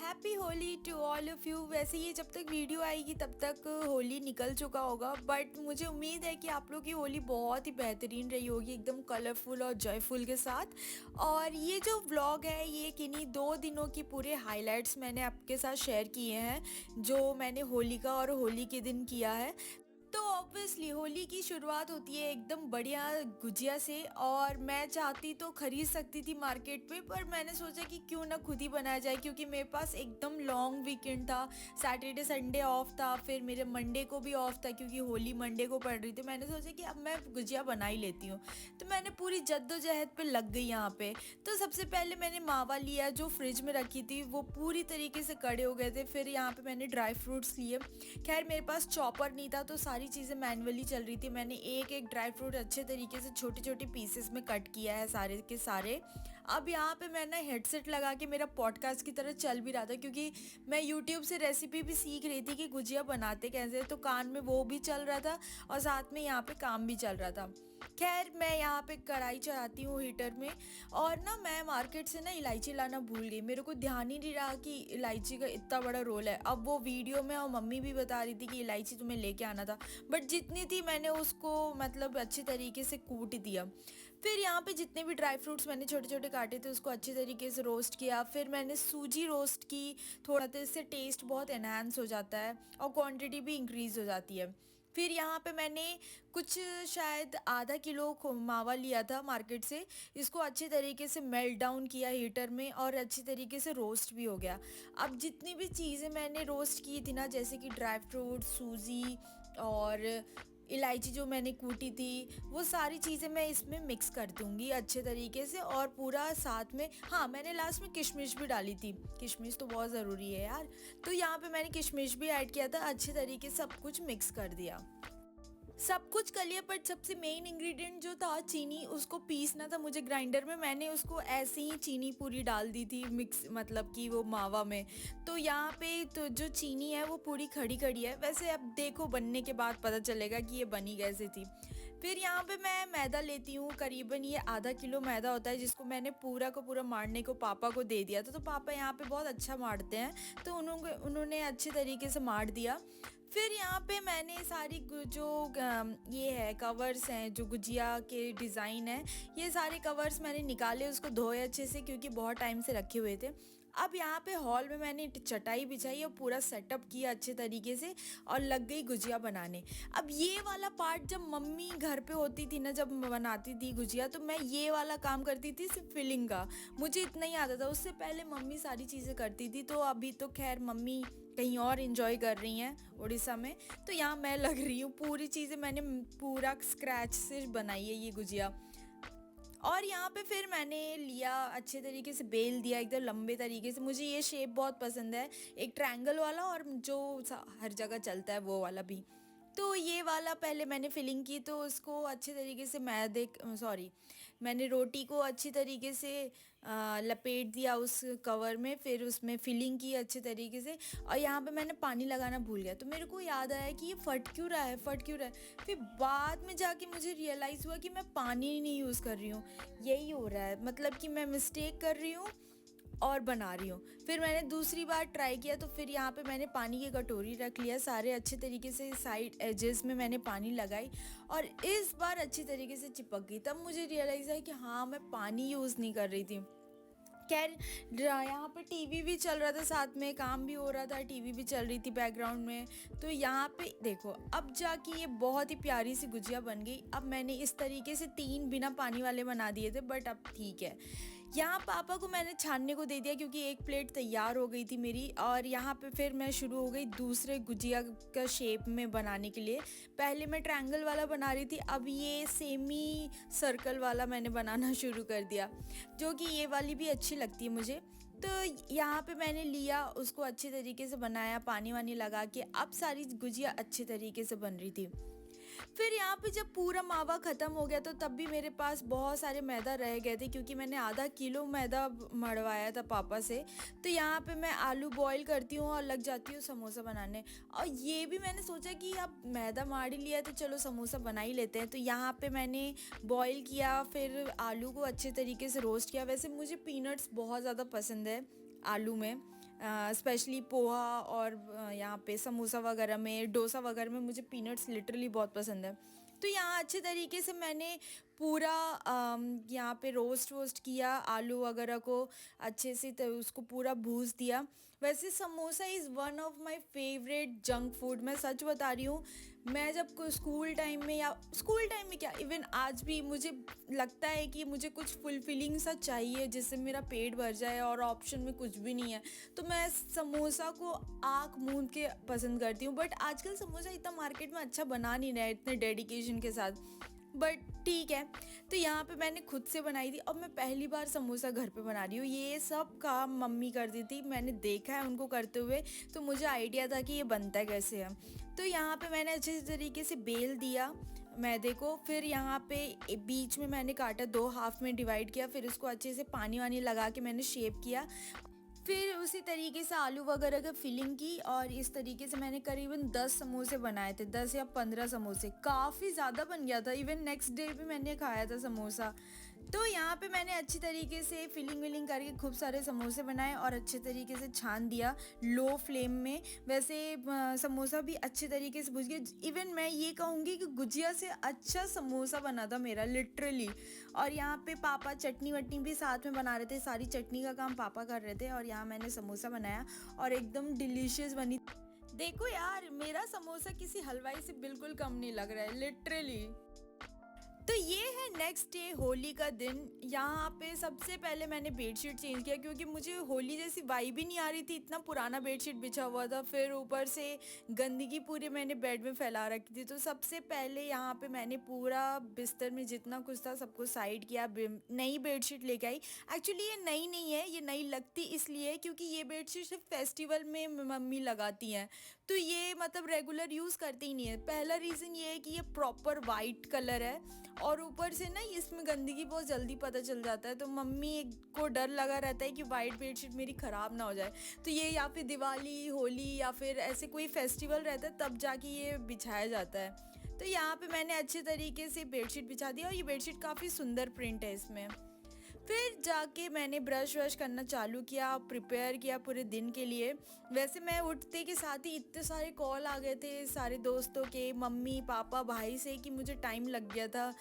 Happy Holi to all of you. वैसे ये जब तक वीडियो आएगी तब तक होली निकल चुका होगा, बट मुझे उम्मीद है कि आप लोग की होली बहुत ही बेहतरीन रही होगी, एकदम कलरफुल और जॉयफुल के साथ। और ये जो व्लॉग है ये किन्हीं 2 दिनों की पूरे हाइलाइट्स मैंने आपके साथ शेयर किए हैं जो मैंने होली का और होली के दिन किया है। तो ऑब्वियसली होली की शुरुआत होती है एकदम बढ़िया गुजिया से, और मैं चाहती तो खरीद सकती थी मार्केट पे, पर मैंने सोचा कि क्यों ना खुद ही बनाया जाए, क्योंकि मेरे पास एकदम लॉन्ग वीकेंड था। सैटरडे संडे ऑफ था, फिर मेरे मंडे को भी ऑफ था क्योंकि होली मंडे को पड़ रही थी। मैंने सोचा कि अब मैं गुजिया बना ही लेती हूँ, तो मैंने पूरी जद्दोजहद पे लग गई यहाँ पे। तो सबसे पहले मैंने मावा लिया जो फ्रिज में रखी थी, वो पूरी तरीके से कड़े हो गए थे। फिर यहाँ पे मैंने ड्राई फ्रूट्स लिए। खैर मेरे पास चॉपर नहीं था तो सारी चीज़ें मैनुअली चल रही थी। मैंने एक एक ड्राई फ्रूट अच्छे तरीके से छोटे छोटे पीसेस में कट किया है सारे के सारे। अब यहाँ पे मैंने हेडसेट लगा के मेरा पॉडकास्ट की तरह चल भी रहा था, क्योंकि मैं यूट्यूब से रेसिपी भी सीख रही थी कि गुजिया बनाते कैसे, तो कान में वो भी चल रहा था और साथ में यहाँ पे काम भी चल रहा था। खैर मैं यहाँ पे कढ़ाई चढ़ाती हूँ हीटर में, और ना मैं मार्केट से ना इलायची लाना भूल गई। मेरे को ध्यान ही नहीं रहा कि इलायची का इतना बड़ा रोल है। अब वो वीडियो में और मम्मी भी बता रही थी कि इलायची तुम्हें लेके आना था, बट जितनी थी मैंने उसको मतलब अच्छे तरीके से कूट दिया। फिर यहाँ पे जितने भी ड्राई फ्रूट्स मैंने छोटे छोटे काटे थे उसको अच्छे तरीके से रोस्ट किया। फिर मैंने सूजी रोस्ट की, थोड़ा तो इससे टेस्ट बहुत एनहांस हो जाता है और क्वांटिटी भी इंक्रीज़ हो जाती है। फिर यहाँ पे मैंने कुछ शायद आधा किलो मावा लिया था मार्केट से। इसको अच्छे तरीके से मेल्ट डाउन किया हीटर में और अच्छी तरीके से रोस्ट भी हो गया। अब जितनी भी चीज़ें मैंने रोस्ट की थी ना, जैसे कि ड्राई फ्रूट, सूजी और इलायची जो मैंने कूटी थी, वो सारी चीज़ें मैं इसमें मिक्स कर दूँगी अच्छे तरीके से। और पूरा साथ में, हाँ मैंने लास्ट में किशमिश भी डाली थी, किशमिश तो बहुत ज़रूरी है यार। तो यहाँ पे मैंने किशमिश भी ऐड किया था, अच्छे तरीके से सब कुछ मिक्स कर दिया। सब कुछ कर लिया, बट सबसे मेन इंग्रेडिएंट जो था चीनी, उसको पीसना था मुझे ग्राइंडर में। मैंने उसको ऐसे ही चीनी पूरी डाल दी थी मिक्स, मतलब कि वो मावा में। तो यहाँ पे तो जो चीनी है वो पूरी खड़ी खड़ी है। वैसे अब देखो बनने के बाद पता चलेगा कि ये बनी कैसे थी। फिर यहाँ पे मैं मैदा लेती हूँ, करीबन ये आधा किलो मैदा होता है, जिसको मैंने पूरा का पूरा मारने को पापा को दे दिया था। तो पापा यहाँ पे बहुत अच्छा मारते हैं, तो उन्होंने अच्छे तरीके से मार दिया। फिर यहाँ पे मैंने सारी जो ये है कवर्स हैं, जो गुजिया के डिज़ाइन है, ये सारे कवर्स मैंने निकाले, उसको धोए अच्छे से क्योंकि बहुत टाइम से रखे हुए थे। अब यहाँ पे हॉल में मैंने चटाई बिछाई और पूरा सेटअप किया अच्छे तरीके से, और लग गई गुजिया बनाने। अब ये वाला पार्ट जब मम्मी घर पे होती थी ना, जब बनाती थी गुजिया, तो मैं ये वाला काम करती थी सिर्फ फिलिंग का। मुझे इतना ही आता था, उससे पहले मम्मी सारी चीज़ें करती थी। तो अभी तो खैर मम्मी कहीं और इंजॉय कर रही हैं उड़ीसा में, तो यहाँ मैं लग रही हूँ। पूरी चीज़ें मैंने पूरा स्क्रैच से बनाई है ये गुजिया। और यहाँ पे फिर मैंने लिया, अच्छे तरीके से बेल दिया एकदम लंबे तरीके से। मुझे ये शेप बहुत पसंद है, एक ट्रायंगल वाला और जो हर जगह चलता है वो वाला भी। तो ये वाला पहले मैंने फिलिंग की, तो उसको अच्छे तरीके से मैंने रोटी को अच्छी तरीके से लपेट दिया उस कवर में। फिर उसमें फिलिंग की अच्छे तरीके से, और यहाँ पे मैंने पानी लगाना भूल गया, तो मेरे को याद आया कि ये फट क्यों रहा है। फिर बाद में जाके मुझे रियलाइज़ हुआ कि मैं पानी ही नहीं यूज़ कर रही हूँ, यही हो रहा है, मतलब कि मैं मिस्टेक कर रही हूँ और बना रही हूँ। फिर मैंने दूसरी बार ट्राई किया, तो फिर यहाँ पे मैंने पानी की कटोरी रख लिया, सारे अच्छे तरीके से साइड एजेस में मैंने पानी लगाई, और इस बार अच्छी तरीके से चिपक गई। तब मुझे रियलाइज़ है कि हाँ मैं पानी यूज़ नहीं कर रही थी। खैर यहाँ पे टीवी भी चल रहा था, साथ में काम भी हो रहा था, टीवी भी चल रही थी बैकग्राउंड में। तो यहाँ पे देखो अब जाके ये बहुत ही प्यारी सी गुजिया बन गई। अब मैंने इस तरीके से 3 बिना पानी वाले बना दिए थे, बट अब ठीक है। यहाँ पापा को मैंने छानने को दे दिया क्योंकि एक प्लेट तैयार हो गई थी मेरी। और यहाँ पे फिर मैं शुरू हो गई दूसरे गुजिया का शेप में बनाने के लिए। पहले मैं ट्रायंगल वाला बना रही थी, अब ये सेमी सर्कल वाला मैंने बनाना शुरू कर दिया, जो कि ये वाली भी अच्छी लगती है मुझे। तो यहाँ पे मैंने लिया, उसको अच्छे तरीके से बनाया पानी वानी लगा के। अब सारी गुजिया अच्छे तरीके से बन रही थी। फिर यहाँ पे जब पूरा मावा ख़त्म हो गया, तो तब भी मेरे पास बहुत सारे मैदा रह गए थे, क्योंकि मैंने आधा किलो मैदा मड़वाया था पापा से। तो यहाँ पे मैं आलू बॉईल करती हूँ और लग जाती हूँ समोसा बनाने। और ये भी मैंने सोचा कि अब मैदा मार ही लिया तो चलो समोसा बना ही लेते हैं। तो यहाँ पे मैंने बॉईल किया, फिर आलू को अच्छे तरीके से रोस्ट किया। वैसे मुझे पीनट्स बहुत ज़्यादा पसंद है आलू में, स्पेशली पोहा और यहाँ पे समोसा वगैरह में, डोसा वगैरह में मुझे पीनट्स लिटरली बहुत पसंद है। तो यहाँ अच्छे तरीके से मैंने पूरा यहाँ पे रोस्ट वोस्ट किया आलू वगैरह को, अच्छे से उसको पूरा भूज दिया। वैसे samosa is one of my favourite junk food, मैं सच बता रही हूँ। मैं जब स्कूल टाइम में, या स्कूल टाइम में क्या, इवन आज भी मुझे लगता है कि मुझे कुछ फुलफिलिंग सा चाहिए जिससे मेरा पेट भर जाए और ऑप्शन में कुछ भी नहीं है, तो मैं समोसा को आँख मूंद के पसंद करती हूँ। बट आजकल समोसा इतना मार्केट में अच्छा बना नहीं रहा है इतने डेडिकेशन के साथ, बट ठीक है। तो यहाँ पे मैंने खुद से बनाई थी, और मैं पहली बार समोसा घर पे बना रही हूँ। ये सब काम मम्मी करती थी, मैंने देखा है उनको करते हुए, तो मुझे आइडिया था कि ये बनता कैसे है। तो यहाँ पे मैंने अच्छे तरीके से बेल दिया मैदे को, फिर यहाँ पे बीच में मैंने काटा, दो हाफ में डिवाइड किया, फिर इसको अच्छे से पानी वानी लगा के मैंने शेप किया। फिर उसी तरीके से आलू वगैरह का फिलिंग की, और इस तरीके से मैंने करीबन 10 समोसे बनाए थे, 10 या 15 समोसे, काफ़ी ज़्यादा बन गया था। इवन नेक्स्ट डे भी मैंने खाया था समोसा। तो यहाँ पे मैंने अच्छी तरीके से फिलिंग विलिंग करके खूब सारे समोसे बनाए और अच्छे तरीके से छान दिया लो फ्लेम में। वैसे समोसा भी अच्छे तरीके से भुज गया। इवन मैं ये कहूँगी कि गुजिया से अच्छा समोसा बना था मेरा, लिटरली। और यहाँ पे पापा चटनी वटनी भी साथ में बना रहे थे, सारी चटनी का काम पापा कर रहे थे, और यहाँ मैंने समोसा बनाया और एकदम डिलीशियस बनी। देखो यार, मेरा समोसा किसी हलवाई से बिल्कुल कम नहीं लग रहा है, लिटरली। तो ये है नेक्स्ट डे, होली का दिन। यहाँ पे सबसे पहले मैंने बेडशीट चेंज किया, क्योंकि मुझे होली जैसी वाइब ही नहीं आ रही थी, इतना पुराना बेडशीट बिछा हुआ था, फिर ऊपर से गंदगी पूरी मैंने बेड में फैला रखी थी। तो सबसे पहले यहाँ पे मैंने पूरा बिस्तर में जितना कुछ था सबको साइड किया, नई बेडशीट लेके आई। एक्चुअली ये नई नहीं है, ये नई लगती इसलिए है क्योंकि ये बेडशीट सिर्फ फेस्टिवल में मम्मी लगाती हैं, तो ये मतलब रेगुलर यूज़ करते ही नहीं है। पहला रीज़न ये है कि ये प्रॉपर वाइट कलर है, और ऊपर से ना इसमें गंदगी बहुत जल्दी पता चल जाता है, तो मम्मी को डर लगा रहता है कि वाइट बेडशीट मेरी ख़राब ना हो जाए। तो ये या फिर दिवाली, होली या फिर ऐसे कोई फेस्टिवल रहता है तब जाके ये बिछाया जाता है। तो यहाँ पे मैंने अच्छे तरीके से बेडशीट बिछा दिया, और ये बेडशीट काफ़ी सुंदर प्रिंट है इसमें। फिर जाके मैंने ब्रश वश करना चालू किया, प्रिपेयर किया पूरे दिन के लिए। वैसे मैं उठते के साथ ही इतने सारे कॉल आ गए थे सारे दोस्तों के, मम्मी पापा भाई से, कि मुझे टाइम लग गया था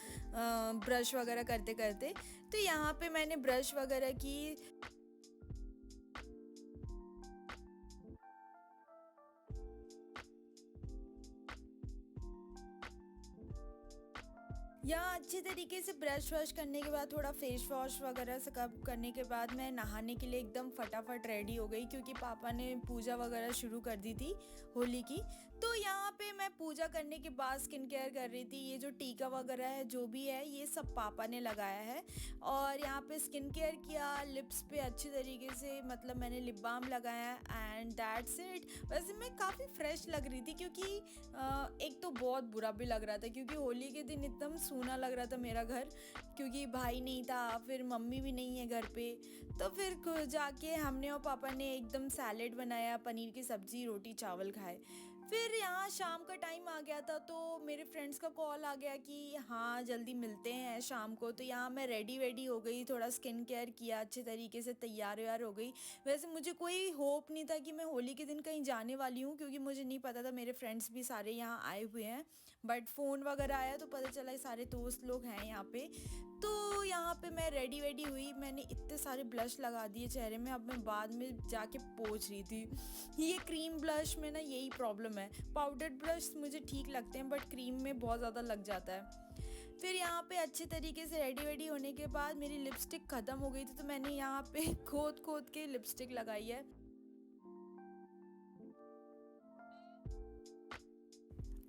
ब्रश वगैरह करते करते। तो यहाँ पे मैंने ब्रश वगैरह की। यहाँ अच्छे तरीके से ब्रश वॉश करने के बाद, थोड़ा फेस वॉश वगैरह स्क्रब करने के बाद, मैं नहाने के लिए एकदम फटाफट रेडी हो गई, क्योंकि पापा ने पूजा वगैरह शुरू कर दी थी होली की। तो यहाँ पे मैं पूजा करने के बाद स्किन केयर कर रही थी। ये जो टीका वगैरह है जो भी है ये सब पापा ने लगाया है, और यहाँ पे स्किन केयर किया, लिप्स पे अच्छे तरीके से, मतलब मैंने लिप बाम लगाया, एंड दैट्स इट। वैसे मैं काफ़ी फ्रेश लग रही थी, क्योंकि एक तो बहुत बुरा भी लग रहा था, क्योंकि होली के दिन एकदम सूना लग रहा था मेरा घर, क्योंकि भाई नहीं था, फिर मम्मी भी नहीं है घर पे। तो फिर जाके हमने और पापा ने एकदम सैलेड बनाया, पनीर की सब्ज़ी, रोटी चावल खाए। फिर यहाँ शाम का टाइम आ गया था, तो मेरे फ्रेंड्स का कॉल आ गया कि हाँ जल्दी मिलते हैं शाम को। तो यहाँ मैं रेडी वेडी हो गई, थोड़ा स्किन केयर किया, अच्छे तरीके से तैयार व्यार हो गई। वैसे मुझे कोई होप नहीं था कि मैं होली के दिन कहीं जाने वाली हूँ, क्योंकि मुझे नहीं पता था, मेरे फ्रेंड्स भी सारे यहाँ आए हुए हैं। बट फ़ोन वगैरह आया तो पता चला सारे दोस्त लोग हैं यहाँ पे। तो यहाँ पे मैं रेडी वेडी हुई, मैंने इतने सारे ब्लश लगा दिए चेहरे में। अब मैं बाद में जाके पोंछ रही थी। ये क्रीम ब्लश में ना यही प्रॉब्लम है, पाउडर ब्लश मुझे ठीक लगते हैं बट क्रीम में बहुत ज़्यादा लग जाता है। फिर यहाँ पे अच्छे तरीके से रेडी वेडी होने के बाद मेरी लिपस्टिक ख़त्म हो गई थी, तो मैंने यहाँ पे खोद खोद के लिपस्टिक लगाई है।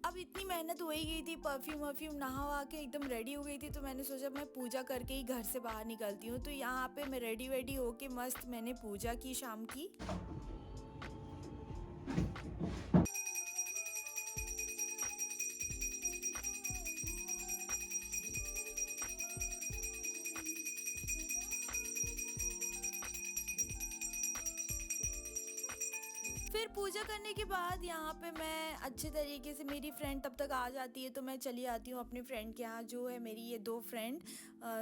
अब इतनी मेहनत हो ही गई थी, परफ्यूम वर्फ्यूम नहा वहा के एकदम रेडी हो गई थी, तो मैंने सोचा मैं पूजा करके ही घर से बाहर निकलती हूँ। तो यहाँ पे मैं रेडी वेडी होके मस्त मैंने पूजा की शाम की। फिर पूजा करने के बाद यहाँ पे मैं अच्छे तरीके से, मेरी फ्रेंड तब तक आ जाती है तो मैं चली आती हूँ अपने फ्रेंड के यहाँ, जो है मेरी ये दो फ्रेंड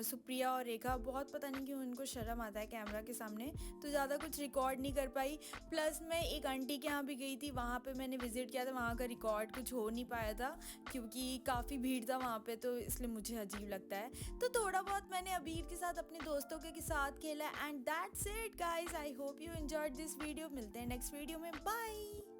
सुप्रिया और रेखा। बहुत पता नहीं क्यों उनको शर्म आता है कैमरा के सामने, तो ज़्यादा कुछ रिकॉर्ड नहीं कर पाई। प्लस मैं एक आंटी के यहाँ भी गई थी, वहाँ पे मैंने विज़िट किया था, वहाँ का रिकॉर्ड कुछ हो नहीं पाया था क्योंकि काफ़ी भीड़ था वहाँ पे, तो इसलिए मुझे अजीब लगता है। तो थोड़ा बहुत मैंने अबीर के साथ अपने दोस्तों के साथ खेला। And that's it guys, I hope you enjoyed this video. मिलते हैं नेक्स्ट वीडियो में, बाय।